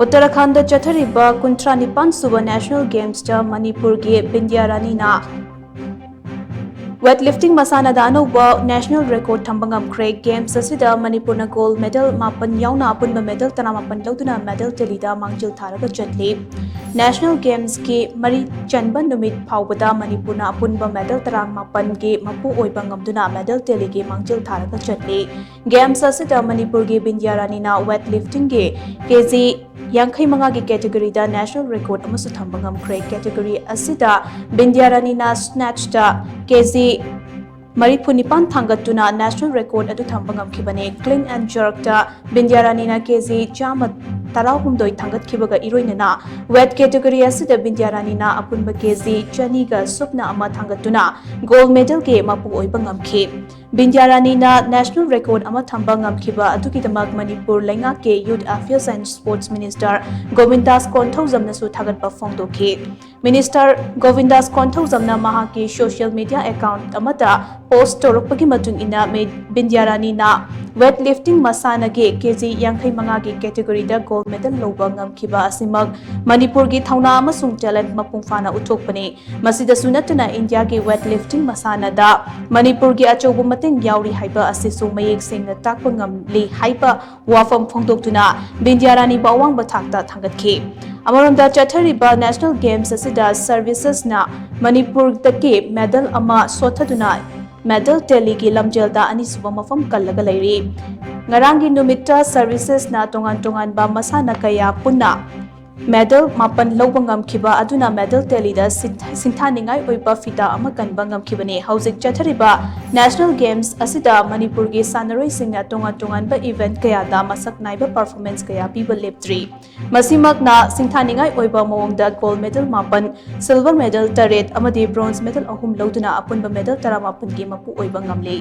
उत्तराखंड चथरिबा 39 सुबह national games Manipur के Bindyarani weightlifting मसानादा अनौबा नेशनल रिकॉर्ड थम्बंगमख्रे गेम्स असिदा मणिपुरना गोल्ड मेडल 9 याउना अपुनबा मेडल 19 लौदुना मेडल टेलीदा मांगजिल थारगा चटली नेशनल गेम्स की मरी चनबा नुमित फाउबदा मणिपुरना अपुनबा मेडल 19 के मपु ओइबा ngamduna मेडल टेली के मांगजिल थारगा चटली गेम्स असिदा मणिपुर की बिंद्यारानीना वेटलिफ्टिंग के केजी यांखई मंगा की कैटेगरी दा नेशनल रिकॉर्ड अमसु थम्बंगमख्रे कैटेगरी असिदा बिंद्यारानीना स्नैच केजी मरीफुनिपान थांगतुना नेशनल रिकॉर्ड अदु थम्बंगमखिबने क्लीन एंड जर्क दा बिंद्यारानीना केजी चाम तराहुमदोई थांगतखिबगा इरोइनना वेट कैटेगरी असिदा बिंद्यारानीना अपुनबा केजी चनीगा सुपना अमा थांगतुना गोल्ड मेडल के मपु ओइबा ngamखि बिंद्यारानीना नेशनल रिकॉर्ड अमा थम्बा ngamखिबा अदुकिदमक मणिपुर लैंगा के youth affairs and sports minister Govindas कोंथौजमनसु थागतपा फोंदोखि मिनिस्टर गोविंदास कोंथौजमना महाकी सोशल मीडिया अकाउंट अमता पोस्ट तौरपगी मतुंग इना बिंद्यारानीना वेट लिफ्टिंग मसाना के केजी यांखई मंगा की कैटेगरी दा गोल्ड मेडल लौबा ngamखिबा असिमक मणिपुर की थौना अमसुंग टैलेंट मपुंफाना उथोकपने मसिदसु नतुना इंडिया की वेट लिफ्टिंग मसाना दा मणिपुर की अचौब मतेंग याउरी हाइबा असिसु मयेक सेंगना ताकपा ngamli हाइबा वाफम फोंदोक्तुना बिंद्यारानी बावांग बथाकता थांगतखि अमरोंदा चथरिबा नेशनल गेम्स असिदा सर्विसेस ना मणिपुर तके मेडल अमा सोथदुना मेडल टेली की लमजेलदा अनिसुबा मफम कल्लगा लैरी ngaranggi numita services na tongan ba masana kaya punna medal 9 lौबा ngamkhiba aduna medal tally da sinthaningai oiba fita ama kanba ngamkhibane haujik chathariba national games asida manipur gi sanaroi singna tongan ba event kaya da masak naiba performance kaya piba leptri masimak na sinthaningai oiba mawong da gold medal 9 silver medal 8 amadi bronze medal 3 lauduna apunba medal 18 gi mapu oiba ngamle